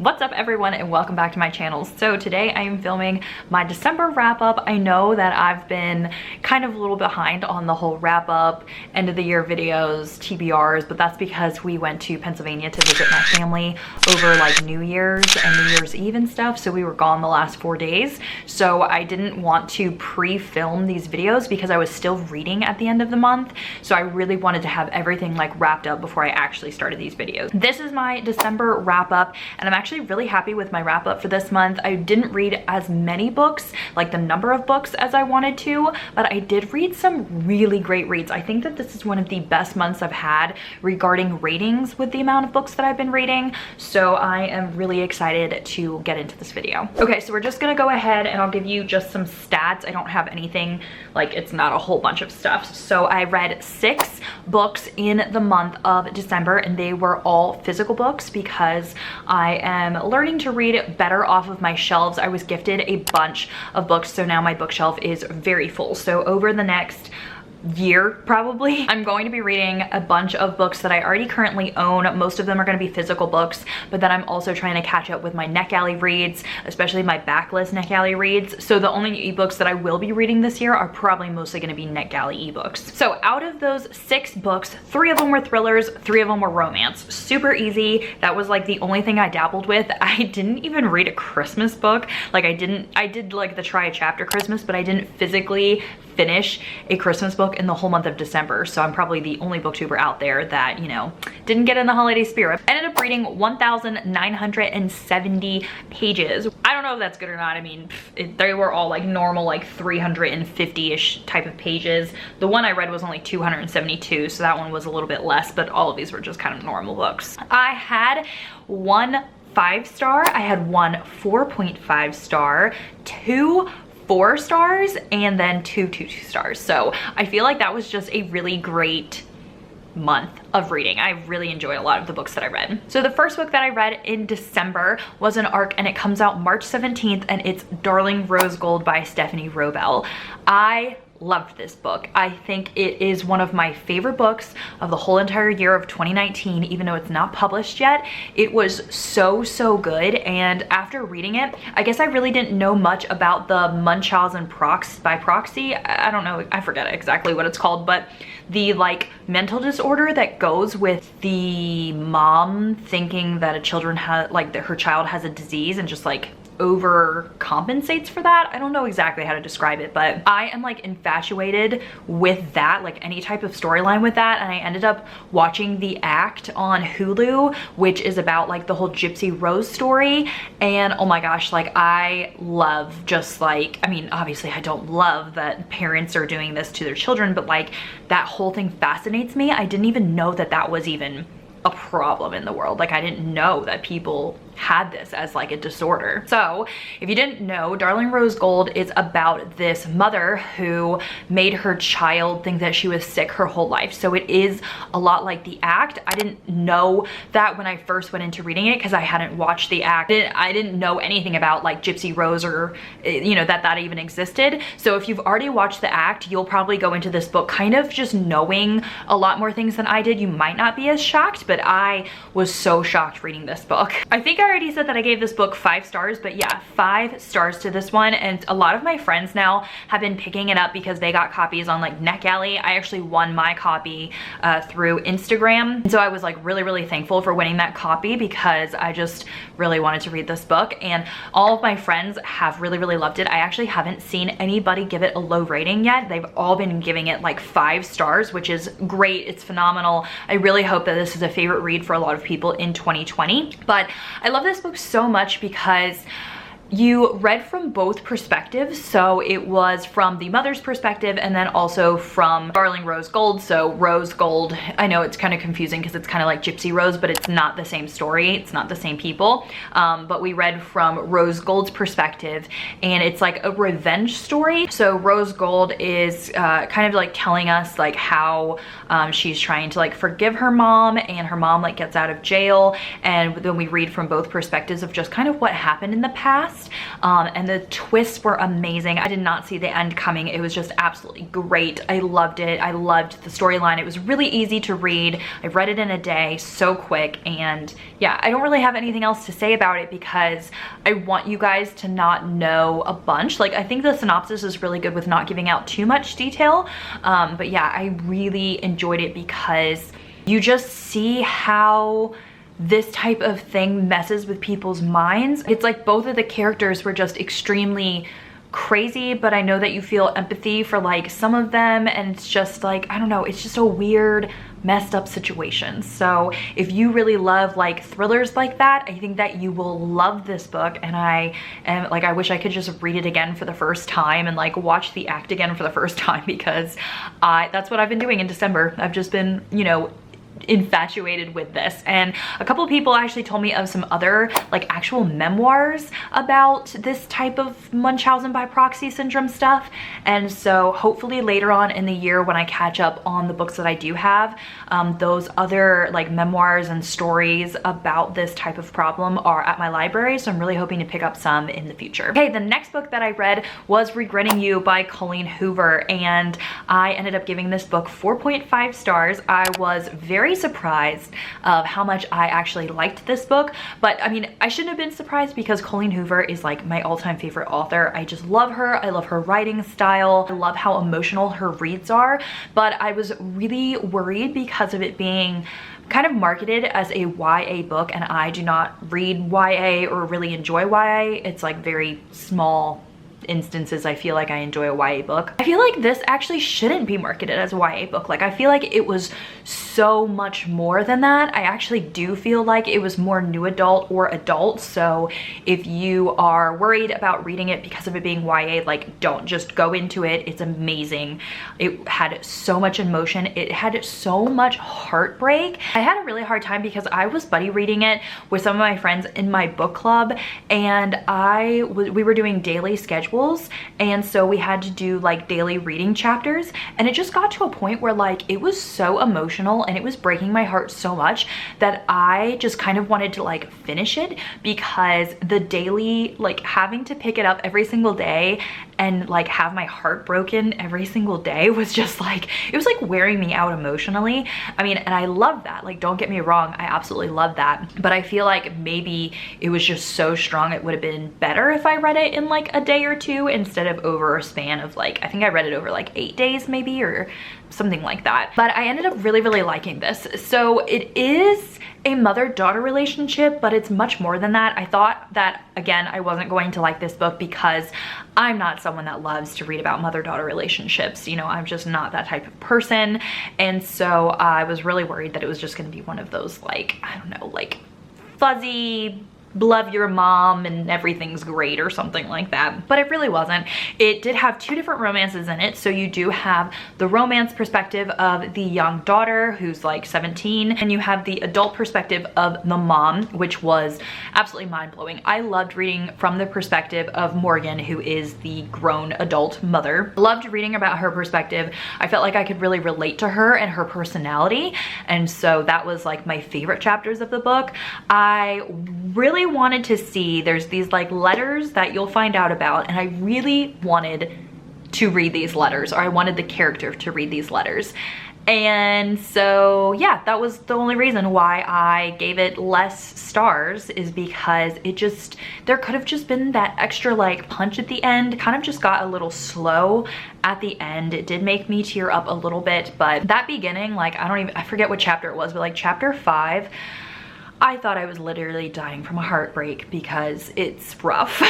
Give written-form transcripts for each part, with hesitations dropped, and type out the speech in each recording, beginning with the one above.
What's up everyone and welcome back to my channel. So today I am filming my December wrap up. I know that I've been kind of a little behind on the whole wrap up, end of the year videos, TBRs, but that's because we went to Pennsylvania to visit my family over like New Year's and New Year's Eve and stuff. So we were gone the last 4 days. So I didn't want to pre-film these videos because I was still reading at the end of the month. So I really wanted to have everything like wrapped up before I actually started these videos. This is my December wrap up and I'm actually really happy with my wrap up for this month. I didn't read as many books, like the number of books as I wanted to, but I did read some really great reads. I think that this is one of the best months I've had regarding ratings with the amount of books that I've been reading. So I am really excited to get into this video. Okay, so we're just gonna go ahead and I'll give you just some stats. I don't have anything, like it's not a whole bunch of stuff. So I read 6 books in the month of December and they were all physical books because I am learning to read better off of my shelves. I was gifted a bunch of books, so now my bookshelf is very full. So over the next year probably I'm going to be reading a bunch of books that I already currently own. Most of them are going to be physical books, but then I'm also trying to catch up with my NetGalley reads, especially my backlist NetGalley reads. So the only ebooks that I will be reading this year are probably mostly going to be NetGalley ebooks. So out of those 6 books, 3 of them were thrillers, 3 of them were romance. Super easy. That was like the only thing I dabbled with. I didn't even read a Christmas book. Like I did like the try a chapter Christmas, but I didn't physically finish a Christmas book in the whole month of December. So I'm probably the only booktuber out there that, you know, didn't get in the holiday spirit. I ended up reading 1,970 pages. I don't know if that's good or not. I mean, they were all like normal, like 350-ish type of pages. The one I read was only 272, so that one was a little bit less, but all of these were just kind of normal books. I had 1 5-star, I had 1 4.5 star, 2 4 stars, and then 2 2 stars. So I feel like that was just a really great month of reading. I really enjoyed a lot of the books that I read. So the first book that I read in December was an ARC and it comes out March 17th and it's Darling Rose Gold by Stephanie Robel. I loved this book. I think it is one of my favorite books of the whole entire year of 2019, even though it's not published yet. It was so good, and after reading it, I guess I really didn't know much about the Munchausen by proxy. I don't know, I forget exactly what it's called, but the like mental disorder that goes with the mom thinking that her child has a disease and just like overcompensates for that. I don't know exactly how to describe it, but I am like infatuated with that, like any type of storyline with that. And I ended up watching The Act on Hulu, which is about like the whole Gypsy Rose story. And oh my gosh, like I love just like, I mean, obviously I don't love that parents are doing this to their children, but like that whole thing fascinates me. I didn't even know that that was even a problem in the world. Like I didn't know that people had this as like a disorder. So if you didn't know, Darling Rose Gold is about this mother who made her child think that she was sick her whole life. So it is a lot like The Act. I didn't know that when I first went into reading it because I hadn't watched The Act. I didn't know anything about like Gypsy Rose or, you know, that even existed. So if you've already watched The Act, you'll probably go into this book kind of just knowing a lot more things than I did. You might not be as shocked, but I was so shocked reading this book. I think I already said that I gave this book 5 stars, but yeah, 5 stars to this one. And a lot of my friends now have been picking it up because they got copies on like NetGalley. I actually won my copy through Instagram. And so I was like really thankful for winning that copy because I just really wanted to read this book. And all of my friends have really loved it. I actually haven't seen anybody give it a low rating yet. They've all been giving it like 5 stars, which is great. It's phenomenal. I really hope that this is a favorite read for a lot of people in 2020. But I love this book so much because you read from both perspectives. So it was from the mother's perspective and then also from Darling Rose Gold. So Rose Gold, I know it's kind of confusing because it's kind of like Gypsy Rose, but it's not the same story. It's not the same people. But we read from Rose Gold's perspective and it's like a revenge story. So Rose Gold is kind of like telling us like how she's trying to like forgive her mom and her mom like gets out of jail. And then we read from both perspectives of just kind of what happened in the past. best. And the twists were amazing. I did not see the end coming. It was just absolutely great. I loved it. I loved the storyline. It was really easy to read. I read it in a day, so quick. And yeah, I don't really have anything else to say about it because I want you guys to not know a bunch. Like, I think the synopsis is really good with not giving out too much detail. But yeah, I really enjoyed it because you just see how this type of thing messes with people's minds. It's like both of the characters were just extremely crazy, but I know that you feel empathy for like some of them, and it's just like, I don't know, it's just a weird, messed up situation. So if you really love like thrillers like that, I think that you will love this book. And I am like, I wish I could just read it again for the first time and like watch the act again for the first time, because that's what I've been doing in December. I've just been, you know, infatuated with this. And a couple of people actually told me of some other like actual memoirs about this type of Munchausen by proxy syndrome stuff. And so hopefully later on in the year, when I catch up on the books that I do have, those other like memoirs and stories about this type of problem are at my library. So I'm really hoping to pick up some in the future. Okay, the next book that I read was Regretting You by Colleen Hoover, and I ended up giving this book 4.5 stars. I was very surprised of how much I actually liked this book, but I mean, I shouldn't have been surprised because Colleen Hoover is like my all-time favorite author. I just love her. I love her writing style. I love how emotional her reads are, but I was really worried because of it being kind of marketed as a YA book, and I do not read YA or really enjoy YA. It's like very small instances I feel like I enjoy a YA book. I feel like this actually shouldn't be marketed as a YA book. Like, I feel like it was so much more than that. I actually do feel like it was more new adult or adult. So if you are worried about reading it because of it being YA, like, don't, just go into it. It's amazing. It had so much emotion. It had so much heartbreak. I had a really hard time because I was buddy reading it with some of my friends in my book club, and we were doing daily schedules, and so we had to do like daily reading chapters, and it just got to a point where like it was so emotional and it was breaking my heart so much that I just kind of wanted to like finish it, because the daily, like having to pick it up every single day and like have my heart broken every single day was just like, it was like wearing me out emotionally. I mean, and I love that, like, don't get me wrong, I absolutely love that, but I feel like maybe it was just so strong it would have been better if I read it in like a day or two instead of over a span of like, I think I read it over like 8 days maybe, or something like that. But I ended up really liking this. So it is a mother-daughter relationship, but it's much more than that. I thought that, again, I wasn't going to like this book because I'm not someone that loves to read about mother-daughter relationships. You know, I'm just not that type of person. And so I was really worried that it was just going to be one of those, like, I don't know, like fuzzy, love your mom and everything's great or something like that, but it really wasn't. It did have 2 different romances in it. So you do have the romance perspective of the young daughter who's like 17, and you have the adult perspective of the mom, which was absolutely mind-blowing. I loved reading from the perspective of Morgan, who is the grown adult mother. Loved reading about her perspective. I felt like I could really relate to her and her personality, and so that was like my favorite chapters of the book. I really wanted to see, there's these like letters that you'll find out about, and I really wanted to read these letters, or I wanted the character to read these letters. And so yeah, that was the only reason why I gave it less stars, is because it just, there could have just been that extra like punch at the end. Kind of just got a little slow at the end. It did make me tear up a little bit, but that beginning, like, I forget what chapter it was, but like chapter 5, I thought I was literally dying from a heartbreak because it's rough.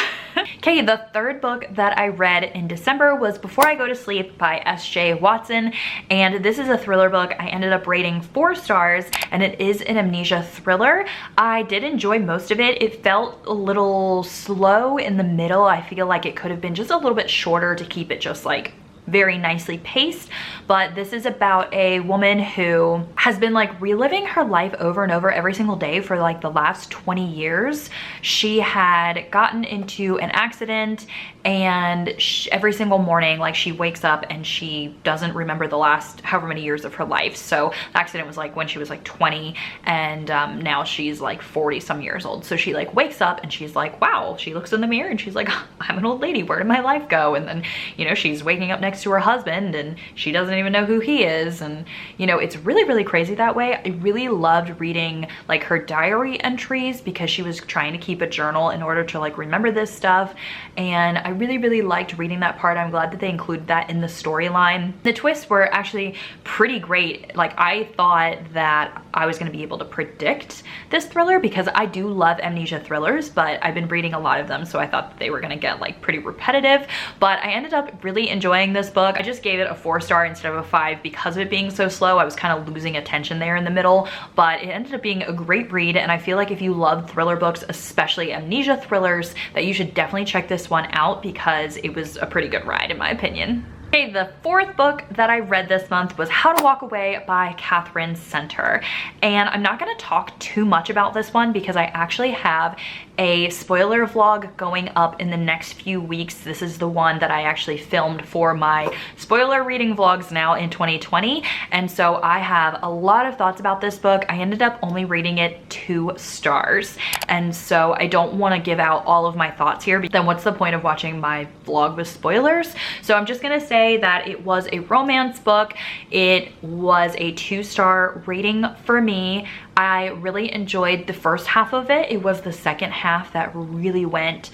Okay, the third book that I read in December was Before I Go to Sleep by S.J. Watson, and this is a thriller book. I ended up rating 4 stars, and it is an amnesia thriller. I did enjoy most of it. It felt a little slow in the middle. I feel like it could have been just a little bit shorter to keep it just like very nicely paced. But this is about a woman who has been like reliving her life over and over every single day for like the last 20 years. She had gotten into an accident, and every single morning, like, she wakes up and she doesn't remember the last however many years of her life. So the accident was like when she was like 20, and now she's like 40 some years old. So she like wakes up and she's like, wow, she looks in the mirror and she's like, I'm an old lady, where did my life go? And then, you know, she's waking up next to her husband and she doesn't even know who he is. And, you know, it's really, really crazy that way. I really loved reading like her diary entries because she was trying to keep a journal in order to like remember this stuff. And I really, really liked reading that part. I'm glad that they included that in the storyline. The twists were actually pretty great. Like, I thought that I was going to be able to predict this thriller because I do love amnesia thrillers, but I've been reading a lot of them, so I thought that they were going to get like pretty repetitive. But I ended up really enjoying this book. I just gave it a 4-star instead of a 5 because of it being so slow. I was kind of losing attention there in the middle, but it ended up being a great read. And I feel like if you love thriller books, especially amnesia thrillers, that you should definitely check this one out because it was a pretty good ride in my opinion. Okay, the 4th book that I read this month was How to Walk Away by Catherine Center. And I'm not going to talk too much about this one because I actually have a spoiler vlog going up in the next few weeks. This is the one that I actually filmed for my spoiler reading vlogs now in 2020. And so I have a lot of thoughts about this book. I ended up only rating it 2 stars. And so I don't want to give out all of my thoughts here, but then what's the point of watching my vlog with spoilers? So I'm just going to say that it was a romance book. It was a 2-star rating for me. I really enjoyed the first half of it. It was the second half that really went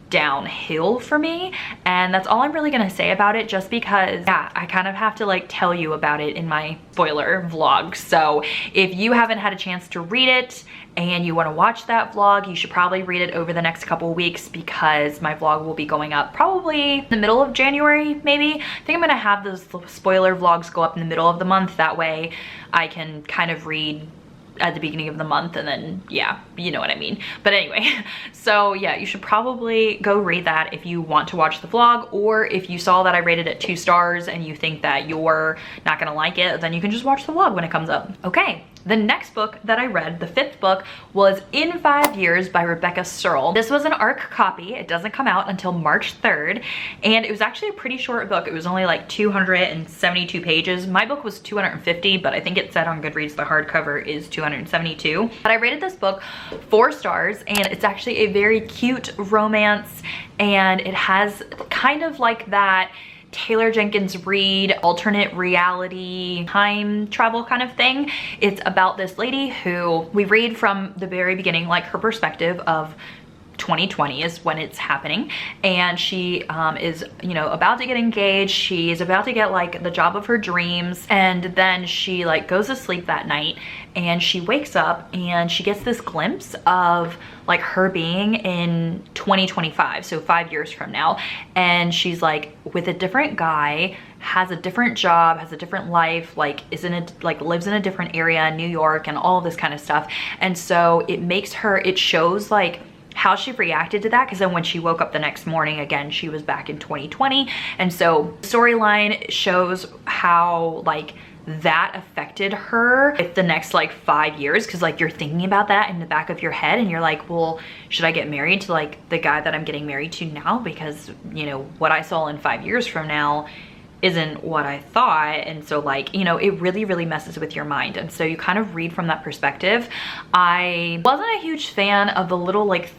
downhill for me, and that's all I'm really gonna say about it, just because, yeah, I kind of have to like tell you about it in my spoiler vlog. So if you haven't had a chance to read it and you want to watch that vlog, you should probably read it over the next couple weeks because my vlog will be going up probably the middle of January, maybe. I think I'm gonna have those spoiler vlogs go up in the middle of the month. That way I can kind of read at the beginning of the month, and then, yeah, you know what I mean. But anyway, so yeah, you should probably go read that if you want to watch the vlog, or if you saw that I rated it 2 stars and you think that you're not gonna like it, then you can just watch the vlog when it comes up. Okay, the next book that I read, the 5th book, was In 5 Years by Rebecca Searle. This was an ARC copy. It doesn't come out until March 3rd, and it was actually a pretty short book. It was only like 272 pages. My book was 250, but I think it said on Goodreads the hardcover is 272. But I rated this book 4 stars, and it's actually a very cute romance, and it has kind of like that Taylor Jenkins Reid alternate reality time travel kind of thing. It's about this lady who we read from the very beginning, like her perspective of 2020 is when it's happening, and she is, you know, about to get engaged. She's about to get like the job of her dreams, and then she like goes to sleep that night, and she wakes up and she gets this glimpse of like her being in 2025, so 5 years from now, and she's like with a different guy, has a different job, has a different life, like lives in a different area in New York and all this kind of stuff. And so it shows like how she reacted to that, because then when she woke up the next morning, again, she was back in 2020. And so the storyline shows how like that affected her with the next like 5 years, because like you're thinking about that in the back of your head and you're like, well, should I get married to like the guy that I'm getting married to now? Because, you know, what I saw in 5 years from now isn't what I thought. And so like, you know, it really, really messes with your mind. And so you kind of read from that perspective. I wasn't a huge fan of the little like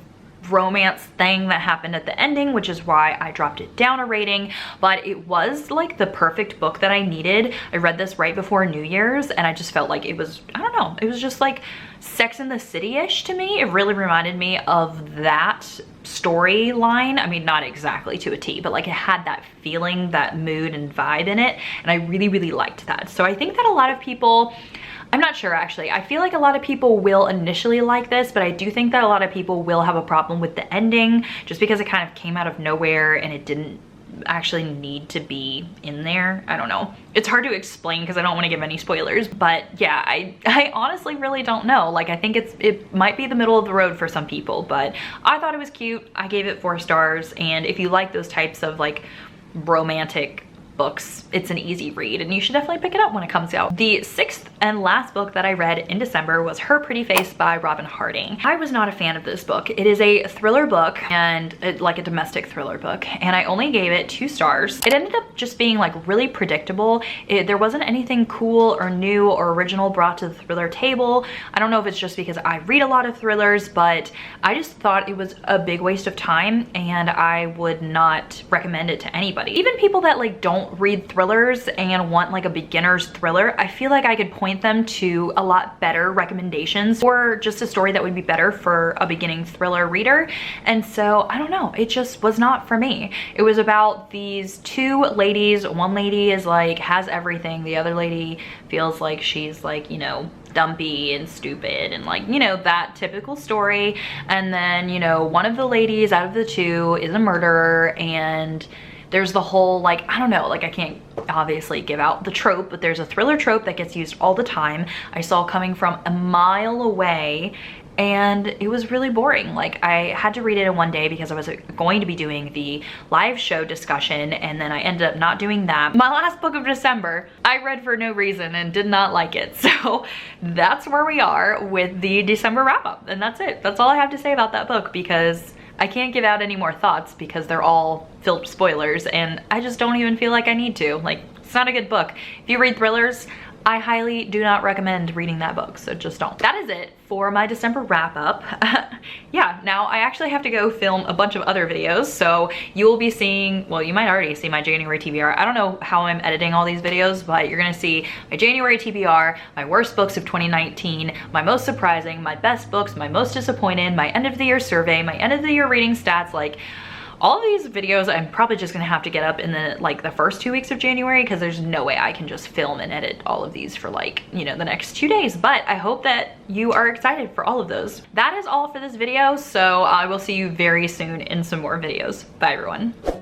romance thing that happened at the ending, which is why I dropped it down a rating, but it was like the perfect book that I needed. I read this right before New Year's, and I just felt like it was, I don't know, it was just like Sex and the City-ish to me. It really reminded me of that storyline. I mean, not exactly to a T, but like it had that feeling, that mood and vibe in it, and I really, really liked that. So I think that a lot of people, I'm not sure actually, I feel like a lot of people will initially like this, but I do think that a lot of people will have a problem with the ending, just because it kind of came out of nowhere and it didn't actually need to be in there. I don't know. It's hard to explain because I don't want to give any spoilers, but yeah, I honestly really don't know. Like, I think it might be the middle of the road for some people, but I thought it was cute. I gave it 4 stars, and if you like those types of like romantic books. It's an easy read and you should definitely pick it up when it comes out. The 6th and last book that I read in December was Her Pretty Face by Robin Harding. I was not a fan of this book. It is a thriller book and like a domestic thriller book, and I only gave it 2 stars. It ended up just being like really predictable. There wasn't anything cool or new or original brought to the thriller table. I don't know if it's just because I read a lot of thrillers, but I just thought it was a big waste of time and I would not recommend it to anybody. Even people that like don't read thrillers and want like a beginner's thriller, I feel like I could point them to a lot better recommendations or just a story that would be better for a beginning thriller reader. And so I don't know, it just was not for me. It was about these 2 ladies. One lady is like has everything, the other lady feels like she's like, you know, dumpy and stupid and like, you know, that typical story. And then, you know, one of the ladies out of the 2 is a murderer, and there's the whole like, I don't know, like I can't obviously give out the trope, but there's a thriller trope that gets used all the time. I saw coming from a mile away, and it was really boring. Like I had to read it in one day because I was going to be doing the live show discussion, and then I ended up not doing that. My last book of December, I read for no reason and did not like it. So that's where we are with the December wrap up, and that's it. That's all I have to say about that book, because I can't give out any more thoughts because they're all filled with spoilers, and I just don't even feel like I need to. Like, it's not a good book. If you read thrillers, I highly do not recommend reading that book, so just don't. That is it for my December wrap up. Yeah, now I actually have to go film a bunch of other videos, so you will be seeing, well, you might already see my January TBR. I don't know how I'm editing all these videos, but you're gonna see my January TBR, my worst books of 2019, my most surprising, my best books, my most disappointed, my end of the year survey, my end of the year reading stats. Like, all of these videos I'm probably just gonna have to get up in the first 2 weeks of January, because there's no way I can just film and edit all of these for like, you know, the next 2 days. But I hope that you are excited for all of those. That is all for this video, so I will see you very soon in some more videos. Bye everyone.